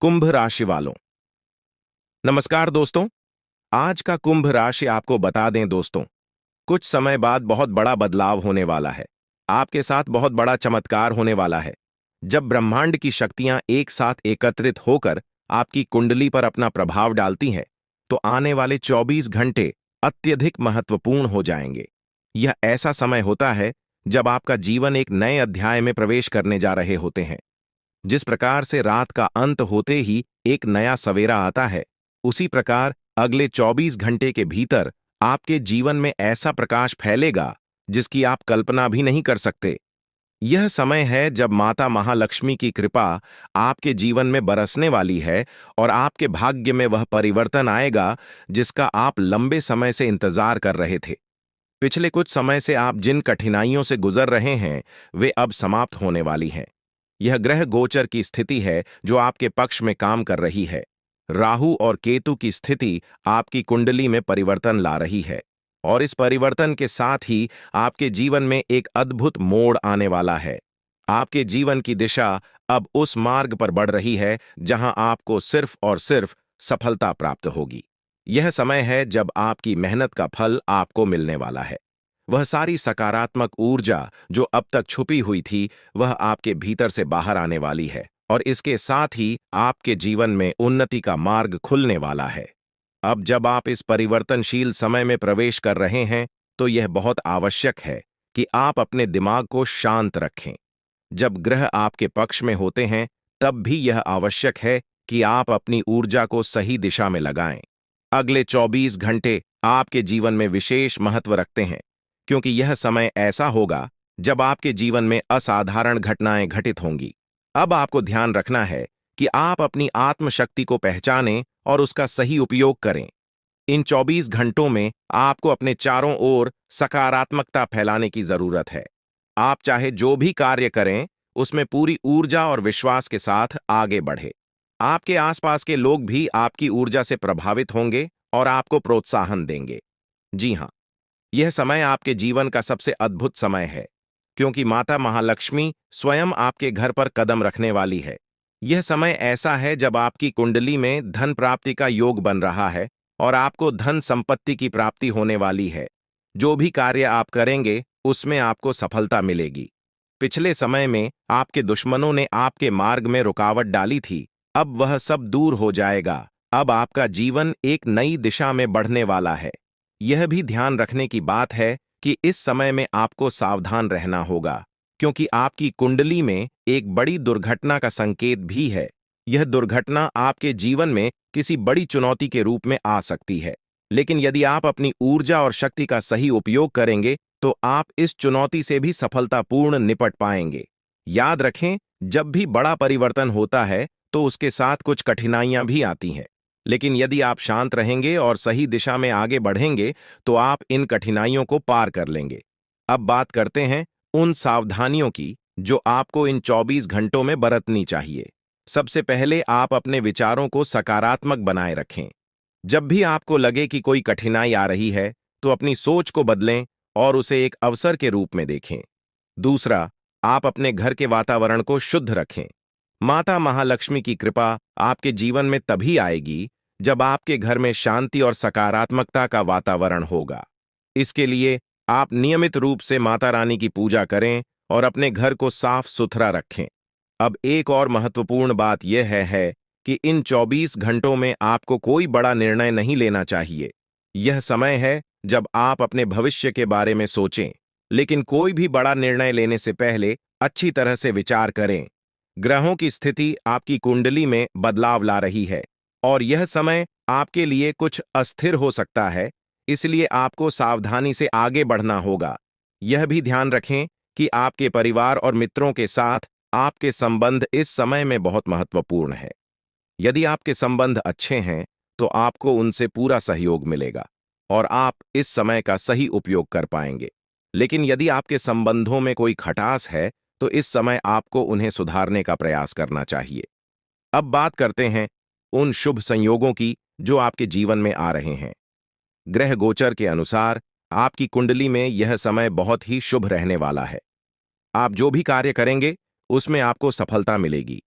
कुंभ राशि वालों, नमस्कार दोस्तों। आज का कुंभ राशि आपको बता दें दोस्तों, कुछ समय बाद बहुत बड़ा बदलाव होने वाला है। आपके साथ बहुत बड़ा चमत्कार होने वाला है। जब ब्रह्मांड की शक्तियां एक साथ एकत्रित होकर आपकी कुंडली पर अपना प्रभाव डालती हैं, तो आने वाले 24 घंटे अत्यधिक महत्वपूर्ण हो जाएंगे। यह ऐसा समय होता है जब आपका जीवन एक नए अध्याय में प्रवेश करने जा रहे होते हैं। जिस प्रकार से रात का अंत होते ही एक नया सवेरा आता है, उसी प्रकार अगले 24 घंटे के भीतर आपके जीवन में ऐसा प्रकाश फैलेगा जिसकी आप कल्पना भी नहीं कर सकते। यह समय है जब माता महालक्ष्मी की कृपा आपके जीवन में बरसने वाली है और आपके भाग्य में वह परिवर्तन आएगा जिसका आप लंबे समय से इंतजार कर रहे थे। पिछले कुछ समय से आप जिन कठिनाइयों से गुजर रहे हैं, वे अब समाप्त होने वाली हैं। यह ग्रह गोचर की स्थिति है जो आपके पक्ष में काम कर रही है। राहु और केतु की स्थिति आपकी कुंडली में परिवर्तन ला रही है और इस परिवर्तन के साथ ही आपके जीवन में एक अद्भुत मोड़ आने वाला है। आपके जीवन की दिशा अब उस मार्ग पर बढ़ रही है जहां आपको सिर्फ और सिर्फ सफलता प्राप्त होगी। यह समय है जब आपकी मेहनत का फल आपको मिलने वाला है। वह सारी सकारात्मक ऊर्जा जो अब तक छुपी हुई थी, वह आपके भीतर से बाहर आने वाली है और इसके साथ ही आपके जीवन में उन्नति का मार्ग खुलने वाला है। अब जब आप इस परिवर्तनशील समय में प्रवेश कर रहे हैं, तो यह बहुत आवश्यक है कि आप अपने दिमाग को शांत रखें। जब ग्रह आपके पक्ष में होते हैं, तब भी यह आवश्यक है कि आप अपनी ऊर्जा को सही दिशा में लगाएं। अगले 24 घंटे आपके जीवन में विशेष महत्व रखते हैं, क्योंकि यह समय ऐसा होगा जब आपके जीवन में असाधारण घटनाएं घटित होंगी। अब आपको ध्यान रखना है कि आप अपनी आत्मशक्ति को पहचानें और उसका सही उपयोग करें। इन 24 घंटों में आपको अपने चारों ओर सकारात्मकता फैलाने की जरूरत है। आप चाहे जो भी कार्य करें, उसमें पूरी ऊर्जा और विश्वास के साथ आगे बढ़े। आपके आसपास के लोग भी आपकी ऊर्जा से प्रभावित होंगे और आपको प्रोत्साहन देंगे। जी हाँ, यह समय आपके जीवन का सबसे अद्भुत समय है, क्योंकि माता महालक्ष्मी स्वयं आपके घर पर कदम रखने वाली है। यह समय ऐसा है जब आपकी कुंडली में धन प्राप्ति का योग बन रहा है और आपको धन संपत्ति की प्राप्ति होने वाली है। जो भी कार्य आप करेंगे, उसमें आपको सफलता मिलेगी। पिछले समय में आपके दुश्मनों ने आपके मार्ग में रुकावट डाली थी, अब वह सब दूर हो जाएगा। अब आपका जीवन एक नई दिशा में बढ़ने वाला है। यह भी ध्यान रखने की बात है कि इस समय में आपको सावधान रहना होगा, क्योंकि आपकी कुंडली में एक बड़ी दुर्घटना का संकेत भी है। यह दुर्घटना आपके जीवन में किसी बड़ी चुनौती के रूप में आ सकती है, लेकिन यदि आप अपनी ऊर्जा और शक्ति का सही उपयोग करेंगे, तो आप इस चुनौती से भी सफलतापूर्ण निपट पाएंगे। याद रखें, जब भी बड़ा परिवर्तन होता है, तो उसके साथ कुछ कठिनाइयां भी आती हैं। लेकिन यदि आप शांत रहेंगे और सही दिशा में आगे बढ़ेंगे, तो आप इन कठिनाइयों को पार कर लेंगे। अब बात करते हैं उन सावधानियों की जो आपको इन 24 घंटों में बरतनी चाहिए। सबसे पहले आप अपने विचारों को सकारात्मक बनाए रखें। जब भी आपको लगे कि कोई कठिनाई आ रही है, तो अपनी सोच को बदलें और उसे एक अवसर के रूप में देखें। दूसरा, आप अपने घर के वातावरण को शुद्ध रखें। माता महालक्ष्मी की कृपा आपके जीवन में तभी आएगी जब आपके घर में शांति और सकारात्मकता का वातावरण होगा। इसके लिए आप नियमित रूप से माता रानी की पूजा करें और अपने घर को साफ सुथरा रखें। अब एक और महत्वपूर्ण बात यह है कि इन 24 घंटों में आपको कोई बड़ा निर्णय नहीं लेना चाहिए। यह समय है जब आप अपने भविष्य के बारे में सोचें, लेकिन कोई भी बड़ा निर्णय लेने से पहले अच्छी तरह से विचार करें। ग्रहों की स्थिति आपकी कुंडली में बदलाव ला रही है और यह समय आपके लिए कुछ अस्थिर हो सकता है, इसलिए आपको सावधानी से आगे बढ़ना होगा। यह भी ध्यान रखें कि आपके परिवार और मित्रों के साथ आपके संबंध इस समय में बहुत महत्वपूर्ण है। यदि आपके संबंध अच्छे हैं, तो आपको उनसे पूरा सहयोग मिलेगा और आप इस समय का सही उपयोग कर पाएंगे। लेकिन यदि आपके संबंधों में कोई खटास है, तो इस समय आपको उन्हें सुधारने का प्रयास करना चाहिए। अब बात करते हैं उन शुभ संयोगों की जो आपके जीवन में आ रहे हैं। ग्रह गोचर के अनुसार आपकी कुंडली में यह समय बहुत ही शुभ रहने वाला है। आप जो भी कार्य करेंगे, उसमें आपको सफलता मिलेगी।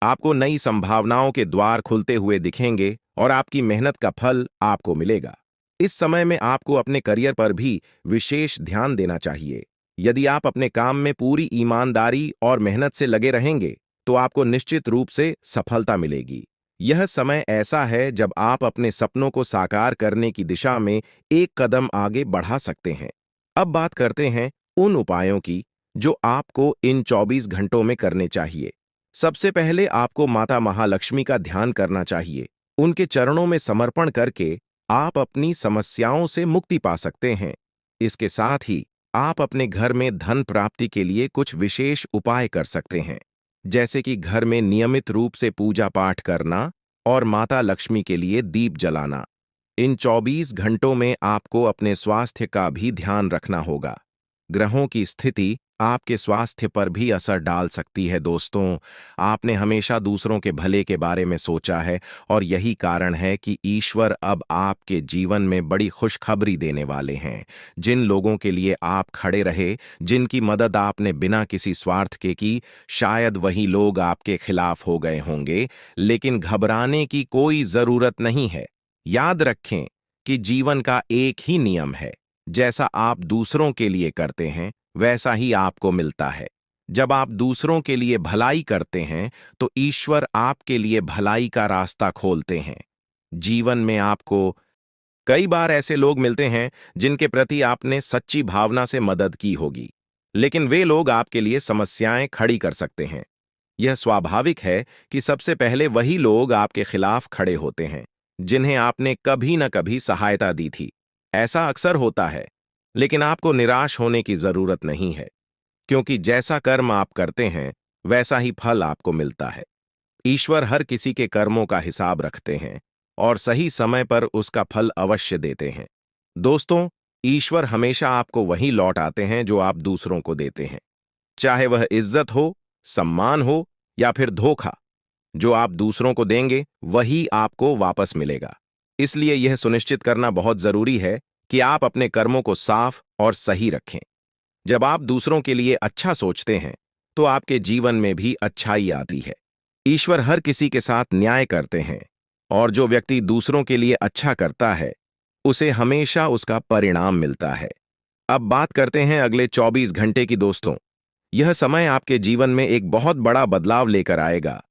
आपको नई संभावनाओं के द्वार खुलते हुए दिखेंगे और आपकी मेहनत का फल आपको मिलेगा। इस समय में आपको अपने करियर पर भी विशेष ध्यान देना चाहिए। यदि आप अपने काम में पूरी ईमानदारी और मेहनत से लगे रहेंगे, तो आपको निश्चित रूप से सफलता मिलेगी। यह समय ऐसा है जब आप अपने सपनों को साकार करने की दिशा में एक कदम आगे बढ़ा सकते हैं। अब बात करते हैं उन उपायों की जो आपको इन 24 घंटों में करने चाहिए। सबसे पहले आपको माता महालक्ष्मी का ध्यान करना चाहिए। उनके चरणों में समर्पण करके आप अपनी समस्याओं से मुक्ति पा सकते हैं। इसके साथ ही आप अपने घर में धन प्राप्ति के लिए कुछ विशेष उपाय कर सकते हैं, जैसे कि घर में नियमित रूप से पूजा पाठ करना और माता लक्ष्मी के लिए दीप जलाना। इन 24 घंटों में आपको अपने स्वास्थ्य का भी ध्यान रखना होगा। ग्रहों की स्थिति आपके स्वास्थ्य पर भी असर डाल सकती है दोस्तों। आपने हमेशा दूसरों के भले के बारे में सोचा है और यही कारण है कि ईश्वर अब आपके जीवन में बड़ी खुशखबरी देने वाले हैं। जिन लोगों के लिए आप खड़े रहे, जिनकी मदद आपने बिना किसी स्वार्थ के की, शायद वही लोग आपके खिलाफ हो गए होंगे, लेकिन घबराने की कोई जरूरत नहीं है। याद रखें कि जीवन का एक ही नियम है, जैसा आप दूसरों के लिए करते हैं वैसा ही आपको मिलता है। जब आप दूसरों के लिए भलाई करते हैं तो ईश्वर आपके लिए भलाई का रास्ता खोलते हैं। जीवन में आपको कई बार ऐसे लोग मिलते हैं जिनके प्रति आपने सच्ची भावना से मदद की होगी, लेकिन वे लोग आपके लिए समस्याएं खड़ी कर सकते हैं। यह स्वाभाविक है कि सबसे पहले वही लोग आपके खिलाफ खड़े होते हैं जिन्हें आपने कभी न कभी सहायता दी थी। ऐसा अक्सर होता है, लेकिन आपको निराश होने की जरूरत नहीं है, क्योंकि जैसा कर्म आप करते हैं वैसा ही फल आपको मिलता है। ईश्वर हर किसी के कर्मों का हिसाब रखते हैं और सही समय पर उसका फल अवश्य देते हैं। दोस्तों, ईश्वर हमेशा आपको वही लौट आते हैं जो आप दूसरों को देते हैं। चाहे वह इज्जत हो, सम्मान हो या फिर धोखा, जो आप दूसरों को देंगे वही आपको वापस मिलेगा। इसलिए यह सुनिश्चित करना बहुत जरूरी है कि आप अपने कर्मों को साफ और सही रखें। जब आप दूसरों के लिए अच्छा सोचते हैं तो आपके जीवन में भी अच्छाई आती है। ईश्वर हर किसी के साथ न्याय करते हैं और जो व्यक्ति दूसरों के लिए अच्छा करता है उसे हमेशा उसका परिणाम मिलता है। अब बात करते हैं अगले 24 घंटे की दोस्तों। यह समय आपके जीवन में एक बहुत बड़ा बदलाव लेकर आएगा।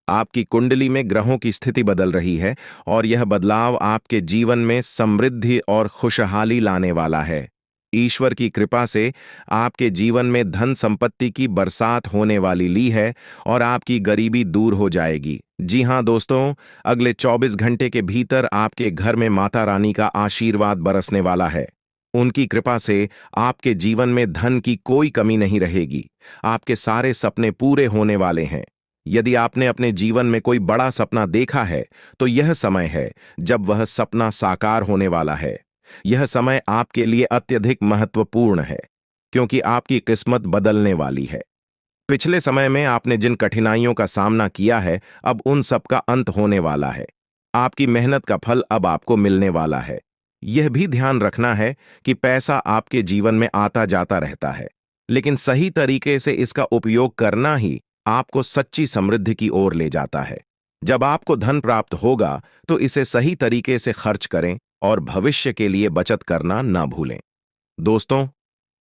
आपकी कुंडली में ग्रहों की स्थिति बदल रही है और यह बदलाव आपके जीवन में समृद्धि और खुशहाली लाने वाला है। ईश्वर की कृपा से आपके जीवन में धन संपत्ति की बरसात होने वाली ली है और आपकी गरीबी दूर हो जाएगी। जी हां दोस्तों, अगले 24 घंटे के भीतर आपके घर में माता रानी का आशीर्वाद बरसने वाला है। उनकी कृपा से आपके जीवन में धन की कोई कमी नहीं रहेगी। आपके सारे सपने पूरे होने वाले हैं। यदि आपने अपने जीवन में कोई बड़ा सपना देखा है तो यह समय है जब वह सपना साकार होने वाला है। यह समय आपके लिए अत्यधिक महत्वपूर्ण है, क्योंकि आपकी किस्मत बदलने वाली है। पिछले समय में आपने जिन कठिनाइयों का सामना किया है, अब उन सब का अंत होने वाला है। आपकी मेहनत का फल अब आपको मिलने वाला है। यह भी ध्यान रखना है कि पैसा आपके जीवन में आता जाता रहता है, लेकिन सही तरीके से इसका उपयोग करना ही आपको सच्ची समृद्धि की ओर ले जाता है। जब आपको धन प्राप्त होगा तो इसे सही तरीके से खर्च करें और भविष्य के लिए बचत करना न भूलें। दोस्तों,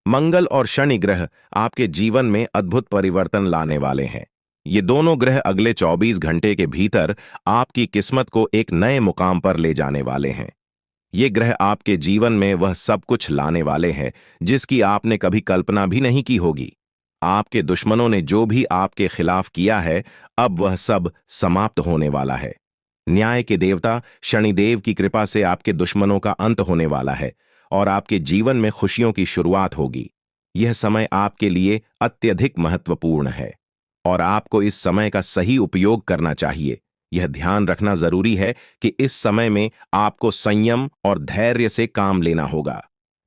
मंगल और शनि ग्रह आपके जीवन में अद्भुत परिवर्तन लाने वाले हैं। ये दोनों ग्रह अगले 24 घंटे के भीतर आपकी किस्मत को एक नए मुकाम पर ले जाने वाले हैं। ये ग्रह आपके जीवन में वह सब कुछ लाने वाले हैं जिसकी आपने कभी कल्पना भी नहीं की होगी। आपके दुश्मनों ने जो भी आपके खिलाफ किया है, अब वह सब समाप्त होने वाला है। न्याय के देवता शनिदेव की कृपा से आपके दुश्मनों का अंत होने वाला है और आपके जीवन में खुशियों की शुरुआत होगी। यह समय आपके लिए अत्यधिक महत्वपूर्ण है और आपको इस समय का सही उपयोग करना चाहिए। यह ध्यान रखना जरूरी है कि इस समय में आपको संयम और धैर्य से काम लेना होगा।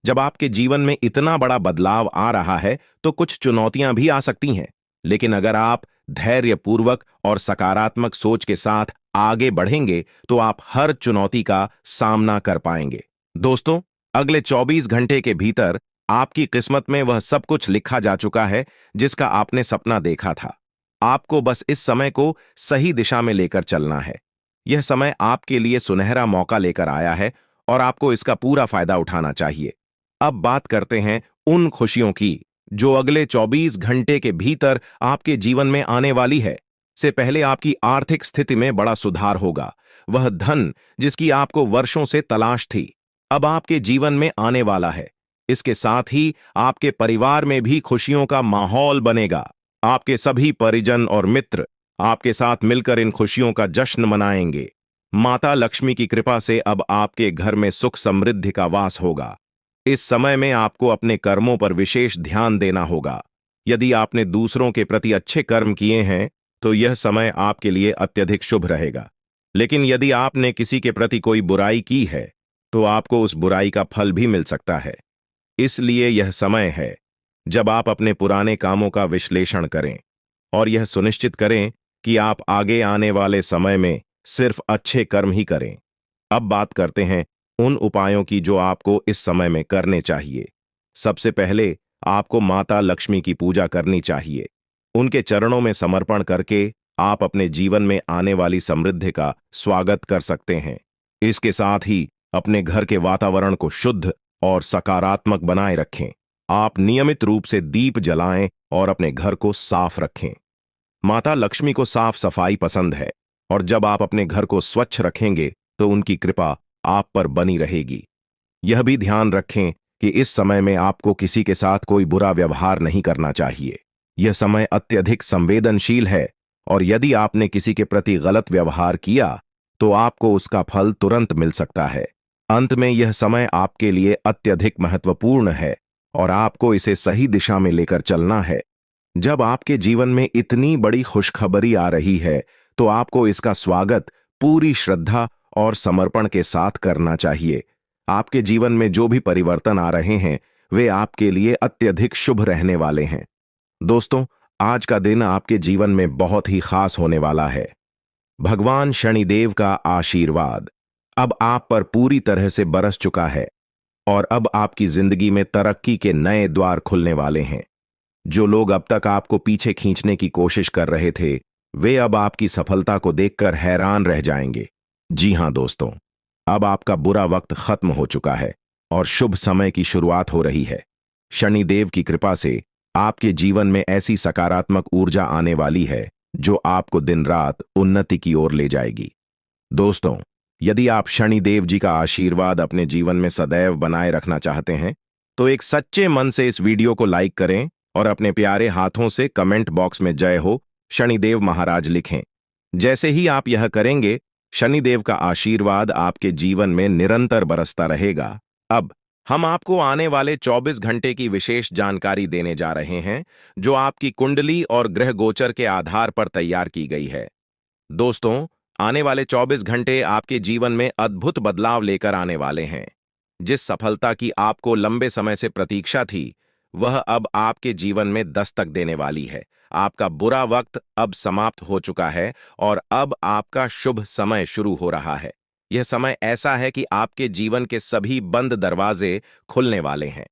जब आपके जीवन में इतना बड़ा बदलाव आ रहा है तो कुछ चुनौतियां भी आ सकती हैं, लेकिन अगर आप धैर्यपूर्वक और सकारात्मक सोच के साथ आगे बढ़ेंगे तो आप हर चुनौती का सामना कर पाएंगे। दोस्तों, अगले 24 घंटे के भीतर आपकी किस्मत में वह सब कुछ लिखा जा चुका है जिसका आपने सपना देखा था। आपको बस इस समय को सही दिशा में लेकर चलना है। यह समय आपके लिए सुनहरा मौका लेकर आया है और आपको इसका पूरा फायदा उठाना चाहिए। अब बात करते हैं उन खुशियों की जो अगले 24 घंटे के भीतर आपके जीवन में आने वाली है। से पहले आपकी आर्थिक स्थिति में बड़ा सुधार होगा। वह धन जिसकी आपको वर्षों से तलाश थी, अब आपके जीवन में आने वाला है। इसके साथ ही आपके परिवार में भी खुशियों का माहौल बनेगा। आपके सभी परिजन और मित्र आपके साथ मिलकर इन खुशियों का जश्न मनाएंगे। माता लक्ष्मी की कृपा से अब आपके घर में सुख समृद्धि का वास होगा। इस समय में आपको अपने कर्मों पर विशेष ध्यान देना होगा। यदि आपने दूसरों के प्रति अच्छे कर्म किए हैं तो यह समय आपके लिए अत्यधिक शुभ रहेगा। लेकिन यदि आपने किसी के प्रति कोई बुराई की है तो आपको उस बुराई का फल भी मिल सकता है। इसलिए यह समय है जब आप अपने पुराने कामों का विश्लेषण करें और यह सुनिश्चित करें कि आप आगे आने वाले समय में सिर्फ अच्छे कर्म ही करें। अब बात करते हैं उन उपायों की जो आपको इस समय में करने चाहिए। सबसे पहले आपको माता लक्ष्मी की पूजा करनी चाहिए। उनके चरणों में समर्पण करके आप अपने जीवन में आने वाली समृद्धि का स्वागत कर सकते हैं। इसके साथ ही अपने घर के वातावरण को शुद्ध और सकारात्मक बनाए रखें। आप नियमित रूप से दीप जलाएं और अपने घर को साफ रखें। माता लक्ष्मी को साफ सफाई पसंद है और जब आप अपने घर को स्वच्छ रखेंगे तो उनकी कृपा आप पर बनी रहेगी। यह भी ध्यान रखें कि इस समय में आपको किसी के साथ कोई बुरा व्यवहार नहीं करना चाहिए। यह समय अत्यधिक संवेदनशील है और यदि आपने किसी के प्रति गलत व्यवहार किया तो आपको उसका फल तुरंत मिल सकता है। अंत में यह समय आपके लिए अत्यधिक महत्वपूर्ण है और आपको इसे सही दिशा में लेकर चलना है। जब आपके जीवन में इतनी बड़ी खुशखबरी आ रही है तो आपको इसका स्वागत पूरी श्रद्धा और समर्पण के साथ करना चाहिए। आपके जीवन में जो भी परिवर्तन आ रहे हैं वे आपके लिए अत्यधिक शुभ रहने वाले हैं। दोस्तों, आज का दिन आपके जीवन में बहुत ही खास होने वाला है। भगवान शनिदेव का आशीर्वाद अब आप पर पूरी तरह से बरस चुका है और अब आपकी जिंदगी में तरक्की के नए द्वार खुलने वाले हैं। जो लोग अब तक आपको पीछे खींचने की कोशिश कर रहे थे वे अब आपकी सफलता को देखकर हैरान रह जाएंगे। जी हां दोस्तों, अब आपका बुरा वक्त खत्म हो चुका है और शुभ समय की शुरुआत हो रही है। शनिदेव की कृपा से आपके जीवन में ऐसी सकारात्मक ऊर्जा आने वाली है जो आपको दिन रात उन्नति की ओर ले जाएगी। दोस्तों, यदि आप शनिदेव जी का आशीर्वाद अपने जीवन में सदैव बनाए रखना चाहते हैं तो एक सच्चे मन से इस वीडियो को लाइक करें और अपने प्यारे हाथों से कमेंट बॉक्स में जय हो शनिदेव महाराज लिखें। जैसे ही आप यह करेंगे शनिदेव का आशीर्वाद आपके जीवन में निरंतर बरसता रहेगा। अब हम आपको आने वाले 24 घंटे की विशेष जानकारी देने जा रहे हैं जो आपकी कुंडली और ग्रह गोचर के आधार पर तैयार की गई है। दोस्तों, आने वाले 24 घंटे आपके जीवन में अद्भुत बदलाव लेकर आने वाले हैं। जिस सफलता की आपको लंबे समय से प्रतीक्षा थी वह अब आपके जीवन में दस्तक देने वाली है। आपका बुरा वक्त अब समाप्त हो चुका है और अब आपका शुभ समय शुरू हो रहा है। यह समय ऐसा है कि आपके जीवन के सभी बंद दरवाजे खुलने वाले हैं।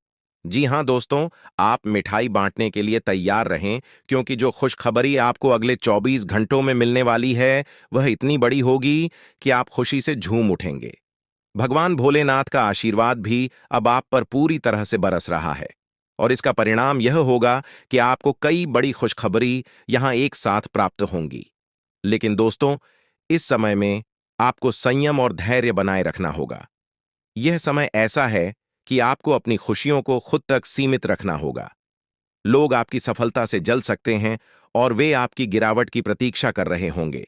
जी हां दोस्तों, आप मिठाई बांटने के लिए तैयार रहें क्योंकि जो खुशखबरी आपको अगले 24 घंटों में मिलने वाली है वह इतनी बड़ी होगी कि आप खुशी से झूम उठेंगे। भगवान भोलेनाथ का आशीर्वाद भी अब आप पर पूरी तरह से बरस रहा है और इसका परिणाम यह होगा कि आपको कई बड़ी खुशखबरी यहां एक साथ प्राप्त होंगी। लेकिन दोस्तों, इस समय में आपको संयम और धैर्य बनाए रखना होगा। यह समय ऐसा है कि आपको अपनी खुशियों को खुद तक सीमित रखना होगा। लोग आपकी सफलता से जल सकते हैं और वे आपकी गिरावट की प्रतीक्षा कर रहे होंगे।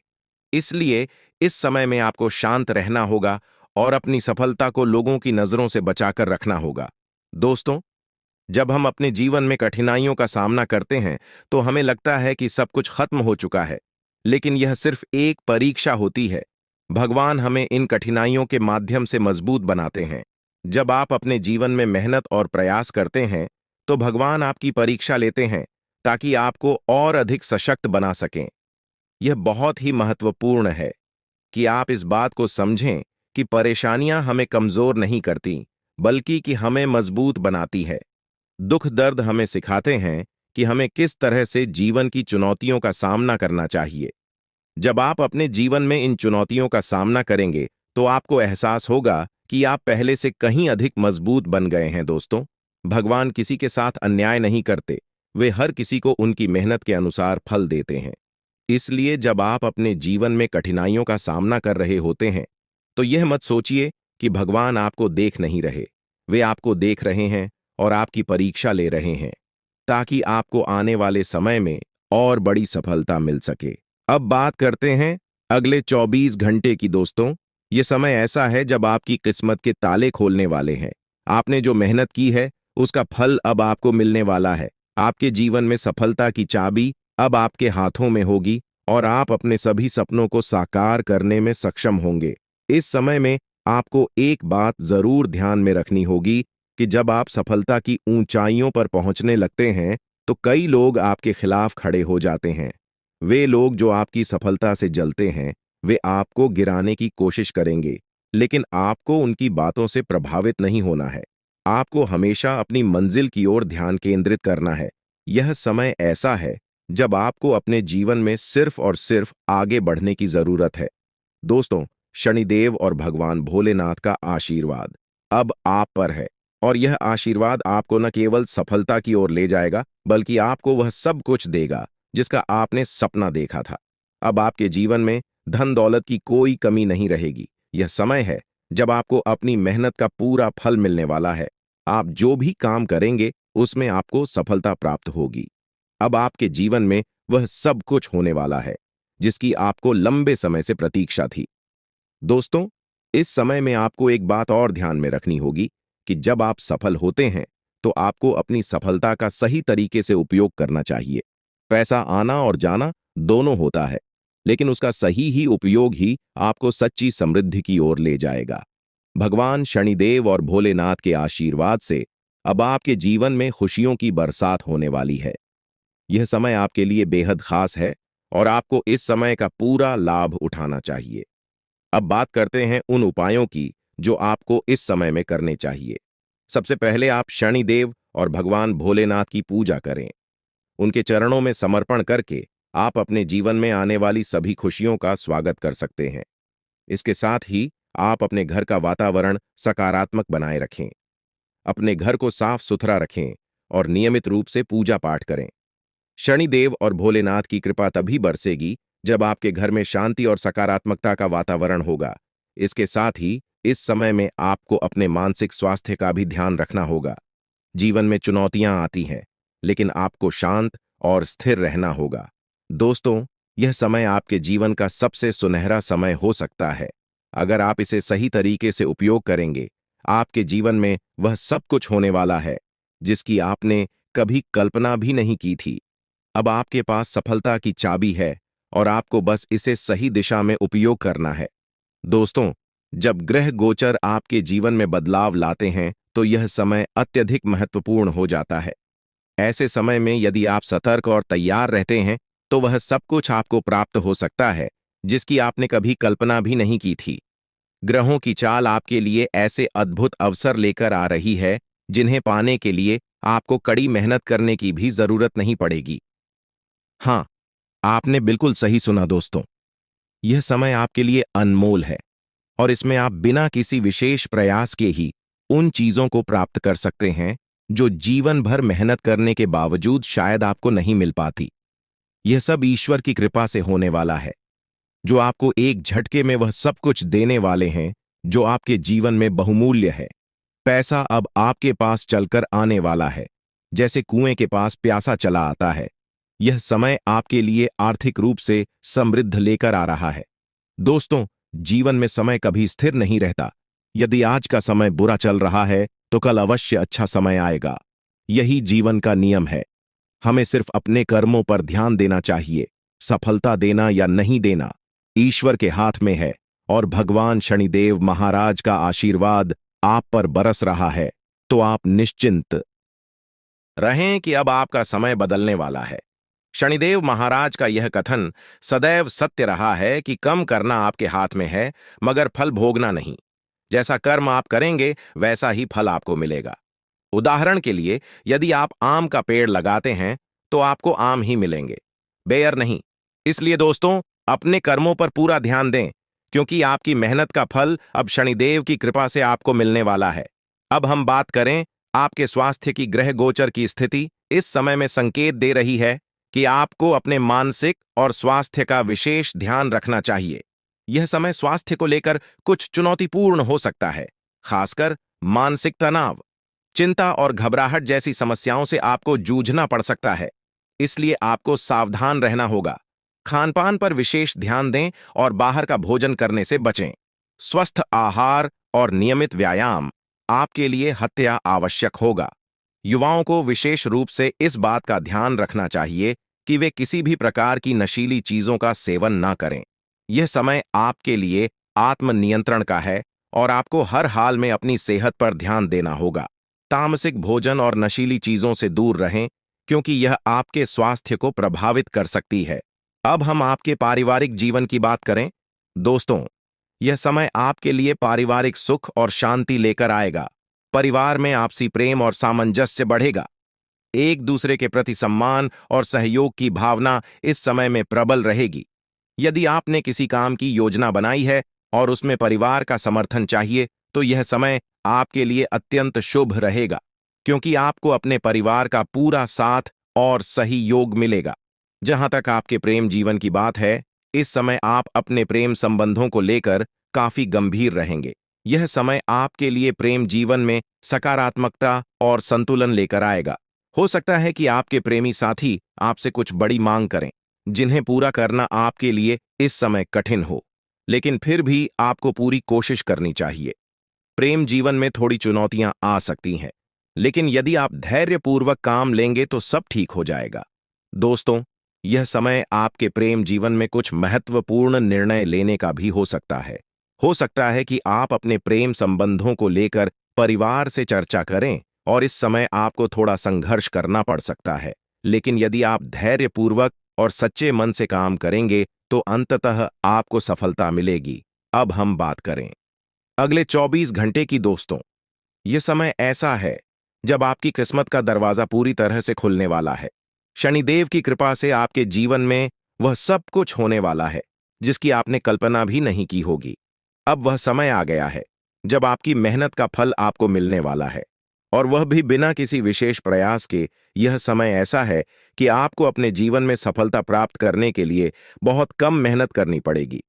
इसलिए इस समय में आपको शांत रहना होगा और अपनी सफलता को लोगों की नजरों से बचाकर रखना होगा। दोस्तों, जब हम अपने जीवन में कठिनाइयों का सामना करते हैं तो हमें लगता है कि सब कुछ खत्म हो चुका है, लेकिन यह सिर्फ एक परीक्षा होती है। भगवान हमें इन कठिनाइयों के माध्यम से मजबूत बनाते हैं। जब आप अपने जीवन में मेहनत और प्रयास करते हैं तो भगवान आपकी परीक्षा लेते हैं ताकि आपको और अधिक सशक्त बना सकें। यह बहुत ही महत्वपूर्ण है कि आप इस बात को समझें कि परेशानियां हमें कमजोर नहीं करती बल्कि कि हमें मजबूत बनाती है। दुख दर्द हमें सिखाते हैं कि हमें किस तरह से जीवन की चुनौतियों का सामना करना चाहिए। जब आप अपने जीवन में इन चुनौतियों का सामना करेंगे तो आपको एहसास होगा कि आप पहले से कहीं अधिक मजबूत बन गए हैं। दोस्तों, भगवान किसी के साथ अन्याय नहीं करते, वे हर किसी को उनकी मेहनत के अनुसार फल देते हैं। इसलिए जब आप अपने जीवन में कठिनाइयों का सामना कर रहे होते हैं तो यह मत सोचिए कि भगवान आपको देख नहीं रहे। वे आपको देख रहे हैं और आपकी परीक्षा ले रहे हैं, ताकि आपको आने वाले समय में और बड़ी सफलता मिल सके। अब बात करते हैं अगले 24 घंटे की। दोस्तों, ये समय ऐसा है जब आपकी किस्मत के ताले खोलने वाले हैं। आपने जो मेहनत की है उसका फल अब आपको मिलने वाला है। आपके जीवन में सफलता की चाबी अब आपके हाथों में होगी और आप अपने सभी सपनों को साकार करने में सक्षम होंगे। इस समय में आपको एक बात जरूर ध्यान में रखनी होगी कि जब आप सफलता की ऊंचाइयों पर पहुंचने लगते हैं तो कई लोग आपके खिलाफ खड़े हो जाते हैं। वे लोग जो आपकी सफलता से जलते हैं, वे आपको गिराने की कोशिश करेंगे, लेकिन आपको उनकी बातों से प्रभावित नहीं होना है। आपको हमेशा अपनी मंजिल की ओर ध्यान केंद्रित करना है। यह समय ऐसा है जब आपको अपने जीवन में सिर्फ और सिर्फ आगे बढ़ने की जरूरत है। दोस्तों, शनिदेव और भगवान भोलेनाथ का आशीर्वाद अब आप पर है, और यह आशीर्वाद आपको न केवल सफलता की ओर ले जाएगा, बल्कि आपको वह सब कुछ देगा जिसका आपने सपना देखा था। अब आपके जीवन में धन दौलत की कोई कमी नहीं रहेगी। यह समय है जब आपको अपनी मेहनत का पूरा फल मिलने वाला है। आप जो भी काम करेंगे उसमें आपको सफलता प्राप्त होगी। अब आपके जीवन में वह सब कुछ होने वाला है जिसकी आपको लंबे समय से प्रतीक्षा थी। दोस्तों, इस समय में आपको एक बात और ध्यान में रखनी होगी कि जब आप सफल होते हैं तो आपको अपनी सफलता का सही तरीके से उपयोग करना चाहिए। पैसा आना और जाना दोनों होता है, लेकिन उसका सही ही उपयोग ही आपको सच्ची समृद्धि की ओर ले जाएगा। भगवान शनिदेव और भोलेनाथ के आशीर्वाद से अब आपके जीवन में खुशियों की बरसात होने वाली है। यह समय आपके लिए बेहद खास है और आपको इस समय का पूरा लाभ उठाना चाहिए। अब बात करते हैं उन उपायों की जो आपको इस समय में करने चाहिए। सबसे पहले आप शनिदेव और भगवान भोलेनाथ की पूजा करें। उनके चरणों में समर्पण करके आप अपने जीवन में आने वाली सभी खुशियों का स्वागत कर सकते हैं। इसके साथ ही आप अपने घर का वातावरण सकारात्मक बनाए रखें। अपने घर को साफ सुथरा रखें और नियमित रूप से पूजा पाठ करें। शनिदेव और भोलेनाथ की कृपा तभी बरसेगी जब आपके घर में शांति और सकारात्मकता का वातावरण होगा। इसके साथ ही इस समय में आपको अपने मानसिक स्वास्थ्य का भी ध्यान रखना होगा। जीवन में चुनौतियां आती हैं, लेकिन आपको शांत और स्थिर रहना होगा। दोस्तों, यह समय आपके जीवन का सबसे सुनहरा समय हो सकता है। अगर आप इसे सही तरीके से उपयोग करेंगे, आपके जीवन में वह सब कुछ होने वाला है जिसकी आपने कभी कल्पना भी नहीं की थी। अब आपके पास सफलता की चाबी है और आपको बस इसे सही दिशा में उपयोग करना है। दोस्तों, जब ग्रह गोचर आपके जीवन में बदलाव लाते हैं तो यह समय अत्यधिक महत्वपूर्ण हो जाता है। ऐसे समय में यदि आप सतर्क और तैयार रहते हैं तो वह सब कुछ आपको प्राप्त हो सकता है जिसकी आपने कभी कल्पना भी नहीं की थी। ग्रहों की चाल आपके लिए ऐसे अद्भुत अवसर लेकर आ रही है जिन्हें पाने के लिए आपको कड़ी मेहनत करने की भी जरूरत नहीं पड़ेगी। हाँ, आपने बिल्कुल सही सुना दोस्तों। यह समय आपके लिए अनमोल है और इसमें आप बिना किसी विशेष प्रयास के ही उन चीजों को प्राप्त कर सकते हैं जो जीवन भर मेहनत करने के बावजूद शायद आपको नहीं मिल पाती। यह सब ईश्वर की कृपा से होने वाला है, जो आपको एक झटके में वह सब कुछ देने वाले हैं जो आपके जीवन में बहुमूल्य है। पैसा अब आपके पास चलकर आने वाला है, जैसे कुएं के पास प्यासा चला आता है। यह समय आपके लिए आर्थिक रूप से समृद्ध लेकर आ रहा है। दोस्तों, जीवन में समय कभी स्थिर नहीं रहता। यदि आज का समय बुरा चल रहा है तो कल अवश्य अच्छा समय आएगा। यही जीवन का नियम है। हमें सिर्फ अपने कर्मों पर ध्यान देना चाहिए। सफलता देना या नहीं देना ईश्वर के हाथ में है और भगवान शनिदेव महाराज का आशीर्वाद आप पर बरस रहा है। तो आप निश्चिंत रहें कि अब आपका समय बदलने वाला है। शनिदेव महाराज का यह कथन सदैव सत्य रहा है कि कम करना आपके हाथ में है, मगर फल भोगना नहीं। जैसा कर्म आप करेंगे वैसा ही फल आपको मिलेगा। उदाहरण के लिए, यदि आप आम का पेड़ लगाते हैं तो आपको आम ही मिलेंगे, बेयर नहीं। इसलिए दोस्तों, अपने कर्मों पर पूरा ध्यान दें, क्योंकि आपकी मेहनत का फल अब शनिदेव की कृपा से आपको मिलने वाला है। अब हम बात करें आपके स्वास्थ्य की। ग्रह गोचर की स्थिति इस समय में संकेत दे रही है कि आपको अपने मानसिक और स्वास्थ्य का विशेष ध्यान रखना चाहिए। यह समय स्वास्थ्य को लेकर कुछ चुनौतीपूर्ण हो सकता है, खासकर मानसिक तनाव, चिंता और घबराहट जैसी समस्याओं से आपको जूझना पड़ सकता है। इसलिए आपको सावधान रहना होगा। खानपान पर विशेष ध्यान दें और बाहर का भोजन करने से बचें। स्वस्थ आहार और नियमित व्यायाम आपके लिए हत्या आवश्यक होगा। युवाओं को विशेष रूप से इस बात का ध्यान रखना चाहिए कि वे किसी भी प्रकार की नशीली चीजों का सेवन ना करें। यह समय आपके लिए आत्मनियंत्रण का है और आपको हर हाल में अपनी सेहत पर ध्यान देना होगा। तामसिक भोजन और नशीली चीजों से दूर रहें, क्योंकि यह आपके स्वास्थ्य को प्रभावित कर सकती है। अब हम आपके पारिवारिक जीवन की बात करें। दोस्तों, यह समय आपके लिए पारिवारिक सुख और शांति लेकर आएगा। परिवार में आपसी प्रेम और सामंजस्य बढ़ेगा। एक दूसरे के प्रति सम्मान और सहयोग की भावना इस समय में प्रबल रहेगी। यदि आपने किसी काम की योजना बनाई है और उसमें परिवार का समर्थन चाहिए, तो यह समय आपके लिए अत्यंत शुभ रहेगा, क्योंकि आपको अपने परिवार का पूरा साथ और सही योग मिलेगा। जहां तक आपके प्रेम जीवन की बात है, इस समय आप अपने प्रेम संबंधों को लेकर काफी गंभीर रहेंगे। यह समय आपके लिए प्रेम जीवन में सकारात्मकता और संतुलन लेकर आएगा। हो सकता है कि आपके प्रेमी साथी आपसे कुछ बड़ी मांग करें, जिन्हें पूरा करना आपके लिए इस समय कठिन हो, लेकिन फिर भी आपको पूरी कोशिश करनी चाहिए। प्रेम जीवन में थोड़ी चुनौतियां आ सकती हैं, लेकिन यदि आप धैर्यपूर्वक काम लेंगे तो सब ठीक हो जाएगा। दोस्तों, यह समय आपके प्रेम जीवन में कुछ महत्वपूर्ण निर्णय लेने का भी हो सकता है। हो सकता है कि आप अपने प्रेम संबंधों को लेकर परिवार से चर्चा करें और इस समय आपको थोड़ा संघर्ष करना पड़ सकता है। लेकिन यदि आप धैर्यपूर्वक और सच्चे मन से काम करेंगे तो अंततः आपको सफलता मिलेगी। अब हम बात करें अगले 24 घंटे की। दोस्तों, यह समय ऐसा है जब आपकी किस्मत का दरवाजा पूरी तरह से खुलने वाला है। शनिदेव की कृपा से आपके जीवन में वह सब कुछ होने वाला है जिसकी आपने कल्पना भी नहीं की होगी। अब वह समय आ गया है जब आपकी मेहनत का फल आपको मिलने वाला है, और वह भी बिना किसी विशेष प्रयास के। यह समय ऐसा है कि आपको अपने जीवन में सफलता प्राप्त करने के लिए बहुत कम मेहनत करनी पड़ेगी,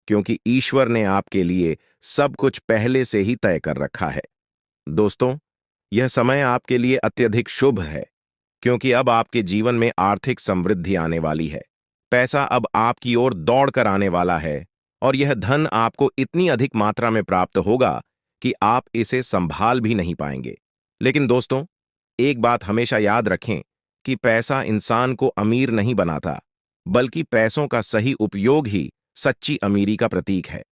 क्योंकि ईश्वर ने आपके लिए सब कुछ पहले से ही तय कर रखा है। दोस्तों, यह समय आपके लिए अत्यधिक शुभ है, क्योंकि अब आपके जीवन में आर्थिक समृद्धि आने वाली है। पैसा अब आपकी ओर दौड़ कर आने वाला है, और यह धन आपको इतनी अधिक मात्रा में प्राप्त होगा कि आप इसे संभाल भी नहीं पाएंगे। लेकिन दोस्तों, एक बात हमेशा याद रखें कि पैसा इंसान को अमीर नहीं बनाता, बल्कि पैसों का सही उपयोग ही सच्ची अमीरी का प्रतीक है।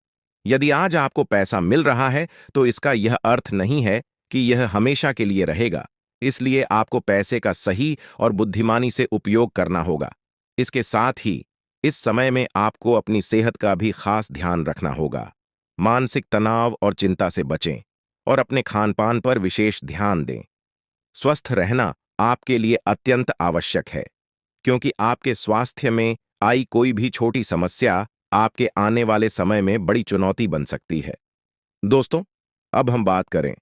यदि आज आपको पैसा मिल रहा है, तो इसका यह अर्थ नहीं है कि यह हमेशा के लिए रहेगा। इसलिए आपको पैसे का सही और बुद्धिमानी से उपयोग करना होगा। इसके साथ ही इस समय में आपको अपनी सेहत का भी खास ध्यान रखना होगा। मानसिक तनाव और चिंता से बचें और अपने खानपान पर विशेष ध्यान दें। स्वस्थ रहना आपके लिए अत्यंत आवश्यक है, क्योंकि आपके स्वास्थ्य में आई कोई भी छोटी समस्या आपके आने वाले समय में बड़ी चुनौती बन सकती है। दोस्तों, अब हम बात करें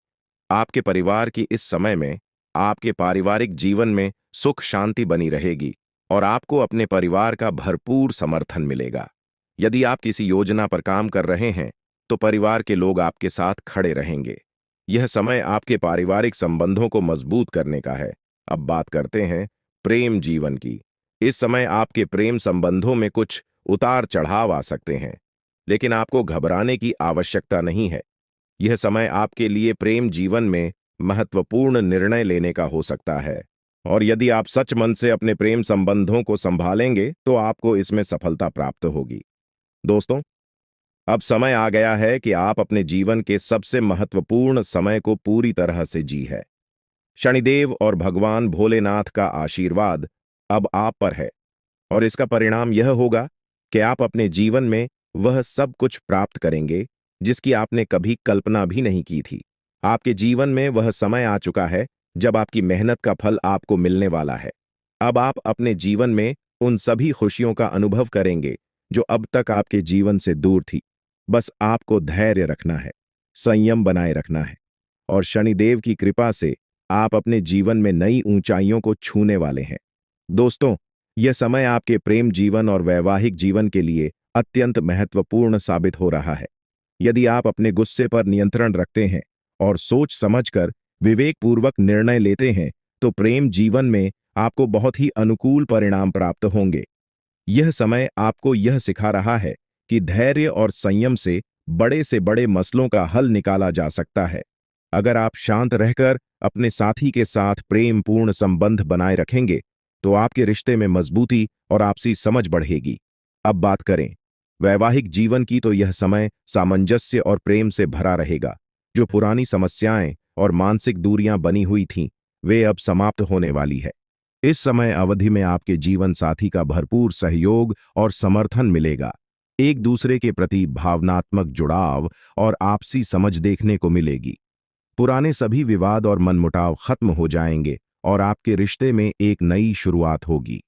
आपके परिवार की। इस समय में आपके पारिवारिक जीवन में सुख शांति बनी रहेगी और आपको अपने परिवार का भरपूर समर्थन मिलेगा। यदि आप किसी योजना पर काम कर रहे हैं, तो परिवार के लोग आपके साथ खड़े रहेंगे। यह समय आपके पारिवारिक संबंधों को मजबूत करने का है। अब बात करते हैं प्रेम जीवन की। इस समय आपके प्रेम संबंधों में कुछ उतार चढ़ाव आ सकते हैं, लेकिन आपको घबराने की आवश्यकता नहीं है। यह समय आपके लिए प्रेम जीवन में महत्वपूर्ण निर्णय लेने का हो सकता है, और यदि आप सच मन से अपने प्रेम संबंधों को संभालेंगे तो आपको इसमें सफलता प्राप्त होगी। दोस्तों, अब समय आ गया है कि आप अपने जीवन के सबसे महत्वपूर्ण समय को पूरी तरह से जी है। शनिदेव और भगवान भोलेनाथ का आशीर्वाद अब आप पर है, और इसका परिणाम यह होगा कि आप अपने जीवन में वह सब कुछ प्राप्त करेंगे जिसकी आपने कभी कल्पना भी नहीं की थी। आपके जीवन में वह समय आ चुका है जब आपकी मेहनत का फल आपको मिलने वाला है। अब आप अपने जीवन में उन सभी खुशियों का अनुभव करेंगे जो अब तक आपके जीवन से दूर थी। बस आपको धैर्य रखना है, संयम बनाए रखना है, और शनिदेव की कृपा से आप अपने जीवन में नई ऊंचाइयों को छूने वाले हैं। दोस्तों, यह समय आपके प्रेम जीवन और वैवाहिक जीवन के लिए अत्यंत महत्वपूर्ण साबित हो रहा है। यदि आप अपने गुस्से पर नियंत्रण रखते हैं और सोच समझकर विवेकपूर्वक निर्णय लेते हैं, तो प्रेम जीवन में आपको बहुत ही अनुकूल परिणाम प्राप्त होंगे। यह समय आपको यह सिखा रहा है कि धैर्य और संयम से बड़े मसलों का हल निकाला जा सकता है। अगर आप शांत रहकर अपने साथी के साथ प्रेमपूर्ण संबंध बनाए रखेंगे, तो आपके रिश्ते में मजबूती और आपसी समझ बढ़ेगी। अब बात करें वैवाहिक जीवन की, तो यह समय सामंजस्य और प्रेम से भरा रहेगा। जो पुरानी समस्याएं और मानसिक दूरियां बनी हुई थीं, वे अब समाप्त होने वाली है। इस समय अवधि में आपके जीवन साथी का भरपूर सहयोग और समर्थन मिलेगा। एक दूसरे के प्रति भावनात्मक जुड़ाव और आपसी समझ देखने को मिलेगी। पुराने सभी विवाद और मनमुटाव खत्म हो जाएंगे और आपके रिश्ते में एक नई शुरुआत होगी।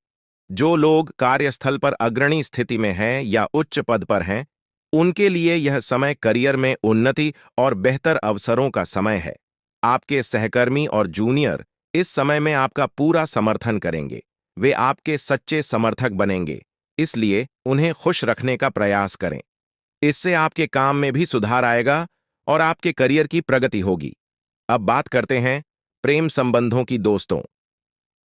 जो लोग कार्यस्थल पर अग्रणी स्थिति में हैं या उच्च पद पर हैं, उनके लिए यह समय करियर में उन्नति और बेहतर अवसरों का समय है। आपके सहकर्मी और जूनियर इस समय में आपका पूरा समर्थन करेंगे। वे आपके सच्चे समर्थक बनेंगे, इसलिए उन्हें खुश रखने का प्रयास करें। इससे आपके काम में भी सुधार आएगा और आपके करियर की प्रगति होगी। अब बात करते हैं प्रेम संबंधों की। दोस्तों,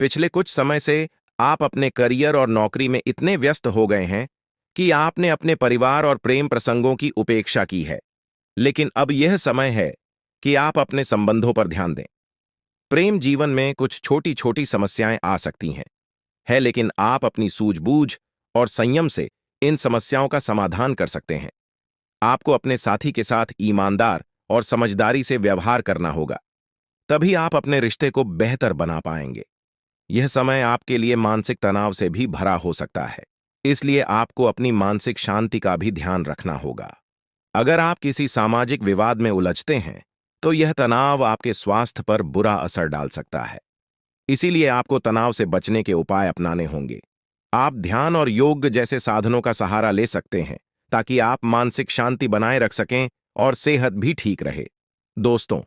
पिछले कुछ समय से आप अपने करियर और नौकरी में इतने व्यस्त हो गए हैं कि आपने अपने परिवार और प्रेम प्रसंगों की उपेक्षा की है। लेकिन अब यह समय है कि आप अपने संबंधों पर ध्यान दें। प्रेम जीवन में कुछ छोटी छोटी समस्याएं आ सकती हैं, लेकिन आप अपनी सूझबूझ और संयम से इन समस्याओं का समाधान कर सकते हैं। आपको अपने साथी के साथ ईमानदार और समझदारी से व्यवहार करना होगा, तभी आप अपने रिश्ते को बेहतर बना पाएंगे। यह समय आपके लिए मानसिक तनाव से भी भरा हो सकता है, इसलिए आपको अपनी मानसिक शांति का भी ध्यान रखना होगा। अगर आप किसी सामाजिक विवाद में उलझते हैं, तो यह तनाव आपके स्वास्थ्य पर बुरा असर डाल सकता है। इसीलिए आपको तनाव से बचने के उपाय अपनाने होंगे। आप ध्यान और योग जैसे साधनों का सहारा ले सकते हैं, ताकि आप मानसिक शांति बनाए रख सकें और सेहत भी ठीक रहे। दोस्तों,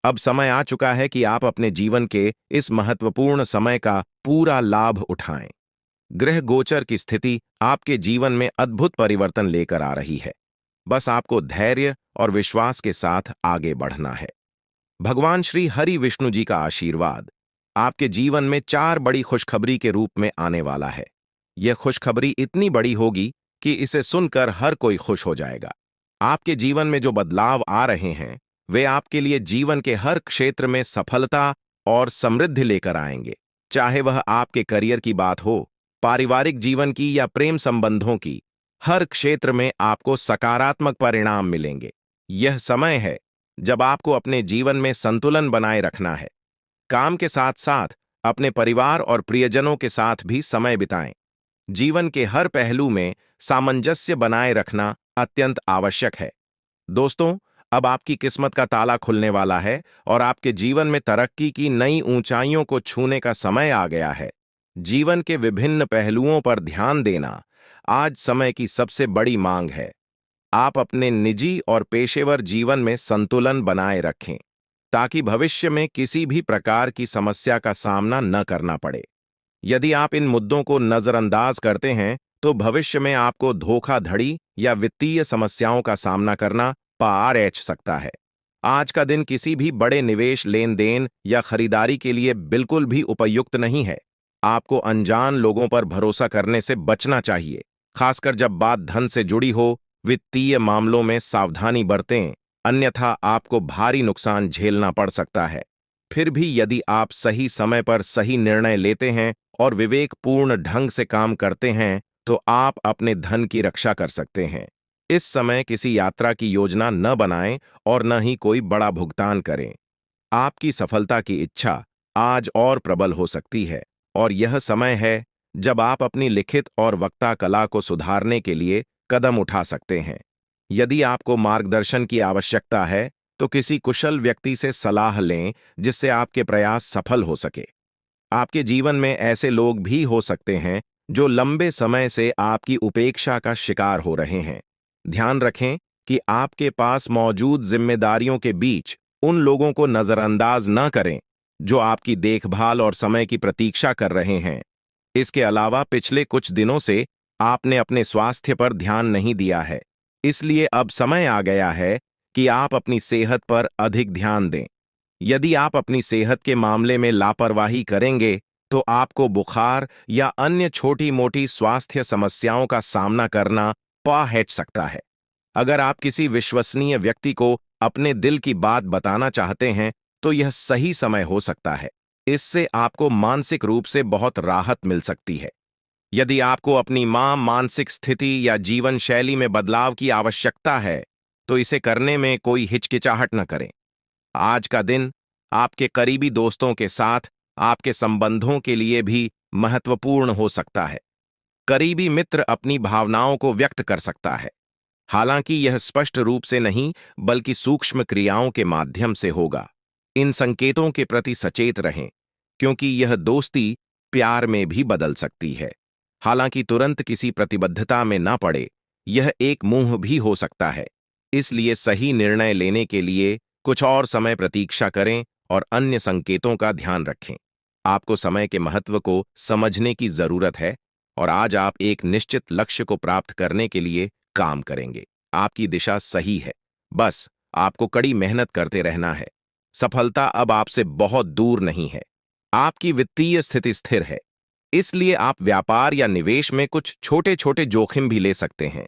अब समय आ चुका है कि आप अपने जीवन के इस महत्वपूर्ण समय का पूरा लाभ उठाएं। ग्रह गोचर की स्थिति आपके जीवन में अद्भुत परिवर्तन लेकर आ रही है। बस आपको धैर्य और विश्वास के साथ आगे बढ़ना है। भगवान श्री हरि विष्णु जी का आशीर्वाद आपके जीवन में 4 बड़ी खुशखबरी के रूप में आने वाला है। यह खुशखबरी इतनी बड़ी होगी कि इसे सुनकर हर कोई खुश हो जाएगा। आपके जीवन में जो बदलाव आ रहे हैं, वे आपके लिए जीवन के हर क्षेत्र में सफलता और समृद्धि लेकर आएंगे। चाहे वह आपके करियर की बात हो, पारिवारिक जीवन की या प्रेम संबंधों की, हर क्षेत्र में आपको सकारात्मक परिणाम मिलेंगे। यह समय है जब आपको अपने जीवन में संतुलन बनाए रखना है। काम के साथ साथ अपने परिवार और प्रियजनों के साथ भी समय बिताएं। जीवन के हर पहलू में सामंजस्य बनाए रखना अत्यंत आवश्यक है। दोस्तों, अब आपकी किस्मत का ताला खुलने वाला है और आपके जीवन में तरक्की की नई ऊंचाइयों को छूने का समय आ गया है। जीवन के विभिन्न पहलुओं पर ध्यान देना आज समय की सबसे बड़ी मांग है। आप अपने निजी और पेशेवर जीवन में संतुलन बनाए रखें, ताकि भविष्य में किसी भी प्रकार की समस्या का सामना न करना पड़े। यदि आप इन मुद्दों को नजरअंदाज करते हैं, तो भविष्य में आपको धोखाधड़ी या वित्तीय समस्याओं का सामना करना पड़ सकता है। आज का दिन किसी भी बड़े निवेश, लेन देन या खरीदारी के लिए बिल्कुल भी उपयुक्त नहीं है। आपको अनजान लोगों पर भरोसा करने से बचना चाहिए, खासकर जब बात धन से जुड़ी हो। वित्तीय मामलों में सावधानी बरतें, अन्यथा आपको भारी नुकसान झेलना पड़ सकता है। फिर भी यदि आप सही समय पर सही निर्णय लेते हैं और विवेकपूर्ण ढंग से काम करते हैं, तो आप अपने धन की रक्षा कर सकते हैं। इस समय किसी यात्रा की योजना न बनाएं और न ही कोई बड़ा भुगतान करें। आपकी सफलता की इच्छा आज और प्रबल हो सकती है, और यह समय है जब आप अपनी लिखित और वक्ता कला को सुधारने के लिए कदम उठा सकते हैं। यदि आपको मार्गदर्शन की आवश्यकता है, तो किसी कुशल व्यक्ति से सलाह लें, जिससे आपके प्रयास सफल हो सके। आपके जीवन में ऐसे लोग भी हो सकते हैं जो लंबे समय से आपकी उपेक्षा का शिकार हो रहे हैं। ध्यान रखें कि आपके पास मौजूद जिम्मेदारियों के बीच उन लोगों को नजरअंदाज न करें जो आपकी देखभाल और समय की प्रतीक्षा कर रहे हैं। इसके अलावा पिछले कुछ दिनों से आपने अपने स्वास्थ्य पर ध्यान नहीं दिया है, इसलिए अब समय आ गया है कि आप अपनी सेहत पर अधिक ध्यान दें। यदि आप अपनी सेहत के मामले में लापरवाही करेंगे, तो आपको बुखार या अन्य छोटी-मोटी स्वास्थ्य समस्याओं का सामना करना पड़ सकता है। अगर आप किसी विश्वसनीय व्यक्ति को अपने दिल की बात बताना चाहते हैं, तो यह सही समय हो सकता है। इससे आपको मानसिक रूप से बहुत राहत मिल सकती है। यदि आपको अपनी मानसिक स्थिति या जीवन शैली में बदलाव की आवश्यकता है, तो इसे करने में कोई हिचकिचाहट न करें। आज का दिन आपके करीबी दोस्तों के साथ आपके संबंधों के लिए भी महत्वपूर्ण हो सकता है। करीबी मित्र अपनी भावनाओं को व्यक्त कर सकता है, हालांकि यह स्पष्ट रूप से नहीं बल्कि सूक्ष्म क्रियाओं के माध्यम से होगा। इन संकेतों के प्रति सचेत रहें, क्योंकि यह दोस्ती प्यार में भी बदल सकती है। हालांकि तुरंत किसी प्रतिबद्धता में न पड़े, यह एक मुंह भी हो सकता है। इसलिए सही निर्णय लेने के लिए कुछ और समय प्रतीक्षा करें और अन्य संकेतों का ध्यान रखें। आपको समय के महत्व को समझने की जरूरत है और आज आप एक निश्चित लक्ष्य को प्राप्त करने के लिए काम करेंगे। आपकी दिशा सही है, बस आपको कड़ी मेहनत करते रहना है। सफलता अब आपसे बहुत दूर नहीं है। आपकी वित्तीय स्थिति स्थिर है, इसलिए आप व्यापार या निवेश में कुछ छोटे छोटे जोखिम भी ले सकते हैं।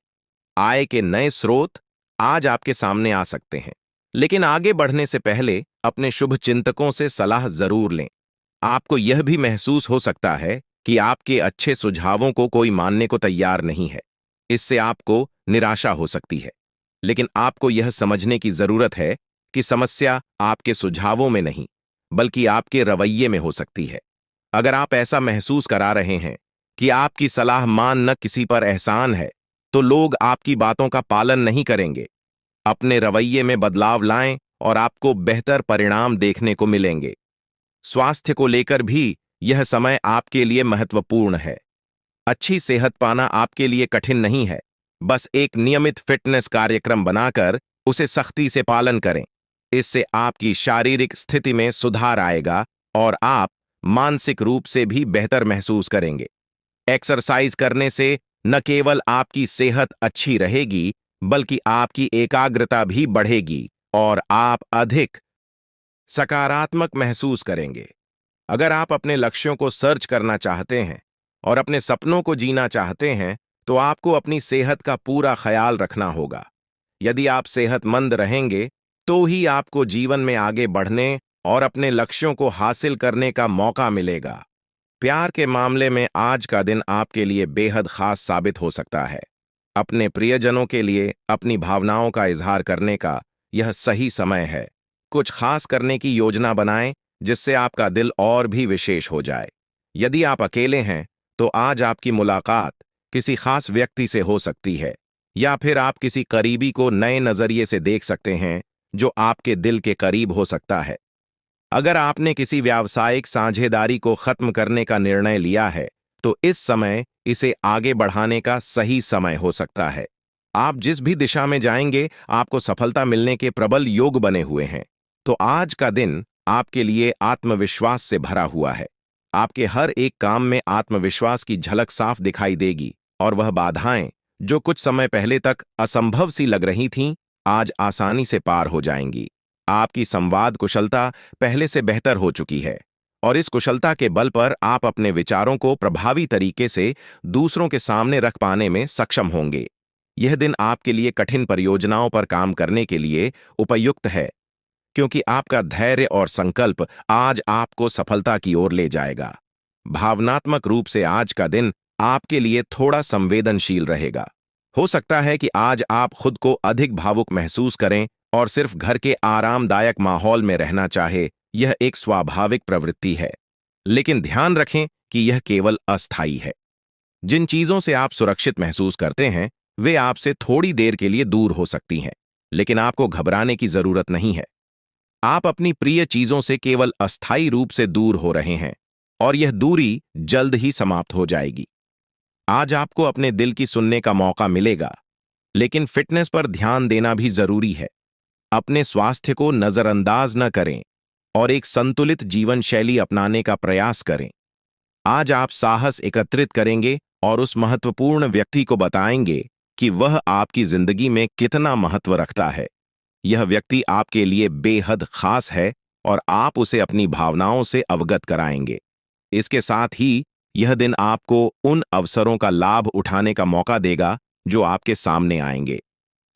आय के नए स्रोत आज आपके सामने आ सकते हैं, लेकिन आगे बढ़ने से पहले अपने शुभ चिंतकों से सलाह जरूर लें। आपको यह भी महसूस हो सकता है कि आपके अच्छे सुझावों को कोई मानने को तैयार नहीं है। इससे आपको निराशा हो सकती है, लेकिन आपको यह समझने की जरूरत है कि समस्या आपके सुझावों में नहीं, बल्कि आपके रवैये में हो सकती है। अगर आप ऐसा महसूस करा रहे हैं कि आपकी सलाह मान न किसी पर एहसान है, तो लोग आपकी बातों का पालन नहीं करेंगे। अपने रवैये में बदलाव लाएं और आपको बेहतर परिणाम देखने को मिलेंगे। स्वास्थ्य को लेकर भी यह समय आपके लिए महत्वपूर्ण है। अच्छी सेहत पाना आपके लिए कठिन नहीं है। बस एक नियमित फिटनेस कार्यक्रम बनाकर उसे सख्ती से पालन करें। इससे आपकी शारीरिक स्थिति में सुधार आएगा और आप मानसिक रूप से भी बेहतर महसूस करेंगे। एक्सरसाइज करने से न केवल आपकी सेहत अच्छी रहेगी, बल्कि आपकी एकाग्रता भी बढ़ेगी और आप अधिक सकारात्मक महसूस करेंगे। अगर आप अपने लक्ष्यों को सर्च करना चाहते हैं और अपने सपनों को जीना चाहते हैं, तो आपको अपनी सेहत का पूरा ख्याल रखना होगा। यदि आप सेहतमंद रहेंगे, तो ही आपको जीवन में आगे बढ़ने और अपने लक्ष्यों को हासिल करने का मौका मिलेगा। प्यार के मामले में आज का दिन आपके लिए बेहद खास साबित हो सकता है। अपने प्रियजनों के लिए अपनी भावनाओं का इजहार करने का यह सही समय है। कुछ खास करने की योजना बनाएं, जिससे आपका दिल और भी विशेष हो जाए। यदि आप अकेले हैं, तो आज आपकी मुलाकात किसी खास व्यक्ति से हो सकती है, या फिर आप किसी करीबी को नए नजरिए से देख सकते हैं जो आपके दिल के करीब हो सकता है। अगर आपने किसी व्यावसायिक साझेदारी को खत्म करने का निर्णय लिया है, तो इस समय इसे आगे बढ़ाने का सही समय हो सकता है। आप जिस भी दिशा में जाएंगे, आपको सफलता मिलने के प्रबल योग बने हुए हैं। तो आज का दिन आपके लिए आत्मविश्वास से भरा हुआ है। आपके हर एक काम में आत्मविश्वास की झलक साफ दिखाई देगी और वह बाधाएं जो कुछ समय पहले तक असंभव सी लग रही थीं, आज आसानी से पार हो जाएंगी। आपकी संवाद कुशलता पहले से बेहतर हो चुकी है और इस कुशलता के बल पर आप अपने विचारों को प्रभावी तरीके से दूसरों के सामने रख पाने में सक्षम होंगे। यह दिन आपके लिए कठिन परियोजनाओं पर काम करने के लिए उपयुक्त है, क्योंकि आपका धैर्य और संकल्प आज आपको सफलता की ओर ले जाएगा। भावनात्मक रूप से आज का दिन आपके लिए थोड़ा संवेदनशील रहेगा। हो सकता है कि आज आप खुद को अधिक भावुक महसूस करें और सिर्फ घर के आरामदायक माहौल में रहना चाहे। यह एक स्वाभाविक प्रवृत्ति है, लेकिन ध्यान रखें कि यह केवल अस्थायी है। जिन चीजों से आप सुरक्षित महसूस करते हैं, वे आपसे थोड़ी देर के लिए दूर हो सकती हैं, लेकिन आपको घबराने की जरूरत नहीं है। आप अपनी प्रिय चीजों से केवल अस्थायी रूप से दूर हो रहे हैं। और यह दूरी जल्द ही समाप्त हो जाएगी। आज आपको अपने दिल की सुनने का मौका मिलेगा, लेकिन फिटनेस पर ध्यान देना भी जरूरी है। अपने स्वास्थ्य को नजरअंदाज न करें और एक संतुलित जीवन शैली अपनाने का प्रयास करें। आज आप साहस एकत्रित करेंगे और उस महत्वपूर्ण व्यक्ति को बताएंगे कि वह आपकी जिंदगी में कितना महत्व रखता है। यह व्यक्ति आपके लिए बेहद खास है और आप उसे अपनी भावनाओं से अवगत कराएंगे। इसके साथ ही यह दिन आपको उन अवसरों का लाभ उठाने का मौका देगा जो आपके सामने आएंगे।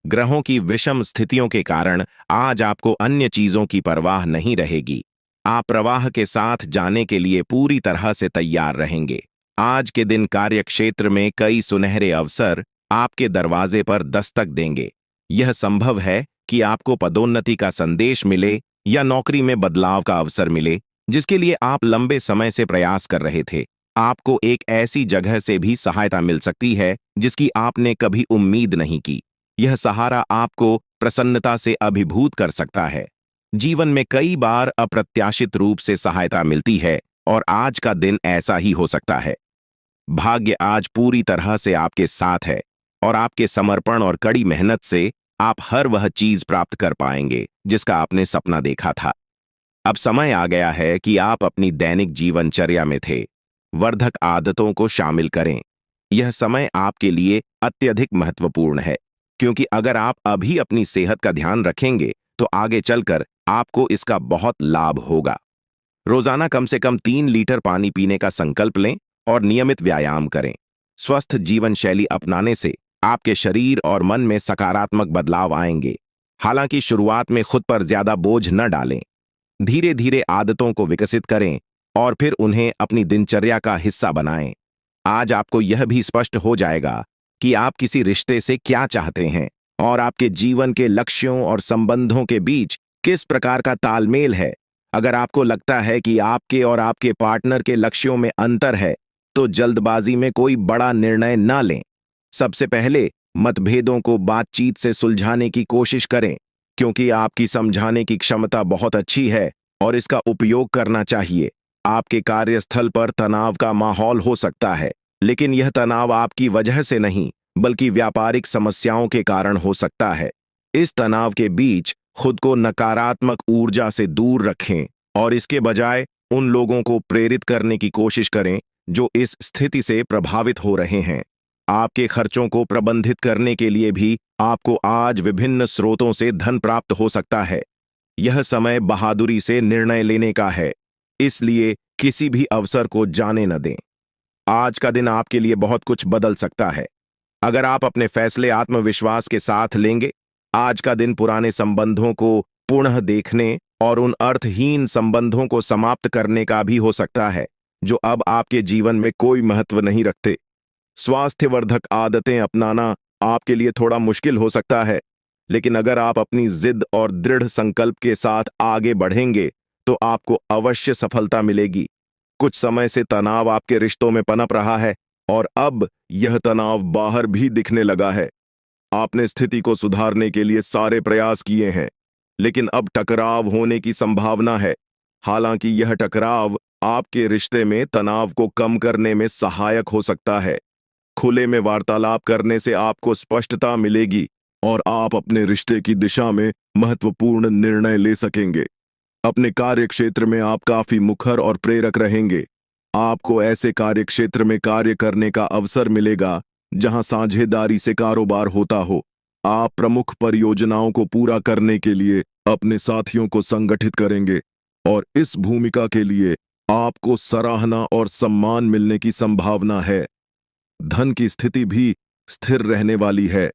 ग्रहों की विषम स्थितियों के कारण आज आपको अन्य चीजों की परवाह नहीं रहेगी। आप प्रवाह के साथ जाने के लिए पूरी तरह से तैयार रहेंगे। आज के दिन कार्यक्षेत्र में कई सुनहरे अवसर आपके दरवाजे पर दस्तक देंगे। यह संभव है कि आपको पदोन्नति का संदेश मिले या नौकरी में बदलाव का अवसर मिले जिसके लिए आप लंबे समय से प्रयास कर रहे थे। आपको एक ऐसी जगह से भी सहायता मिल सकती है जिसकी आपने कभी उम्मीद नहीं की। यह सहारा आपको प्रसन्नता से अभिभूत कर सकता है। जीवन में कई बार अप्रत्याशित रूप से सहायता मिलती है और आज का दिन ऐसा ही हो सकता है। भाग्य आज पूरी तरह से आपके साथ है और आपके समर्पण और कड़ी मेहनत से आप हर वह चीज प्राप्त कर पाएंगे जिसका आपने सपना देखा था। अब समय आ गया है कि आप अपनी दैनिक जीवनचर्या में थे वर्धक आदतों को शामिल करें। यह समय आपके लिए अत्यधिक महत्वपूर्ण है, क्योंकि अगर आप अभी अपनी सेहत का ध्यान रखेंगे तो आगे चलकर आपको इसका बहुत लाभ होगा। रोजाना कम से कम 3 लीटर पानी पीने का संकल्प लें और नियमित व्यायाम करें। स्वस्थ जीवन शैली अपनाने से आपके शरीर और मन में सकारात्मक बदलाव आएंगे। हालांकि शुरुआत में खुद पर ज्यादा बोझ न डालें। धीरे धीरे आदतों को विकसित करें और फिर उन्हें अपनी दिनचर्या का हिस्सा बनाएं। आज आपको यह भी स्पष्ट हो जाएगा कि आप किसी रिश्ते से क्या चाहते हैं और आपके जीवन के लक्ष्यों और संबंधों के बीच किस प्रकार का तालमेल है। अगर आपको लगता है कि आपके और आपके पार्टनर के लक्ष्यों में अंतर है, तो जल्दबाजी में कोई बड़ा निर्णय न लें। सबसे पहले मतभेदों को बातचीत से सुलझाने की कोशिश करें, क्योंकि आपकी समझाने की क्षमता बहुत अच्छी है और इसका उपयोग करना चाहिए। आपके कार्यस्थल पर तनाव का माहौल हो सकता है, लेकिन यह तनाव आपकी वजह से नहीं बल्कि व्यापारिक समस्याओं के कारण हो सकता है। इस तनाव के बीच खुद को नकारात्मक ऊर्जा से दूर रखें और इसके बजाय उन लोगों को प्रेरित करने की कोशिश करें जो इस स्थिति से प्रभावित हो रहे हैं। आपके खर्चों को प्रबंधित करने के लिए भी आपको आज विभिन्न स्रोतों से धन प्राप्त हो सकता है। यह समय बहादुरी से निर्णय लेने का है, इसलिए किसी भी अवसर को जाने न दें। आज का दिन आपके लिए बहुत कुछ बदल सकता है अगर आप अपने फैसले आत्मविश्वास के साथ लेंगे। आज का दिन पुराने संबंधों को पुनः देखने और उन अर्थहीन संबंधों को समाप्त करने का भी हो सकता है जो अब आपके जीवन में कोई महत्व नहीं रखते। स्वास्थ्यवर्धक आदतें अपनाना आपके लिए थोड़ा मुश्किल हो सकता है, लेकिन अगर आप अपनी जिद और दृढ़ संकल्प के साथ आगे बढ़ेंगे तो आपको अवश्य सफलता मिलेगी। कुछ समय से तनाव आपके रिश्तों में पनप रहा है और अब यह तनाव बाहर भी दिखने लगा है। आपने स्थिति को सुधारने के लिए सारे प्रयास किए हैं, लेकिन अब टकराव होने की संभावना है। हालांकि यह टकराव आपके रिश्ते में तनाव को कम करने में सहायक हो सकता है। खुले में वार्तालाप करने से आपको स्पष्टता मिलेगी और आप अपने रिश्ते की दिशा में महत्वपूर्ण निर्णय ले सकेंगे। अपने कार्यक्षेत्र में आप काफी मुखर और प्रेरक रहेंगे। आपको ऐसे कार्यक्षेत्र में कार्य करने का अवसर मिलेगा जहां साझेदारी से कारोबार होता हो। आप प्रमुख परियोजनाओं को पूरा करने के लिए अपने साथियों को संगठित करेंगे और इस भूमिका के लिए आपको सराहना और सम्मान मिलने की संभावना है। धन की स्थिति भी स्थिर रहने वाली है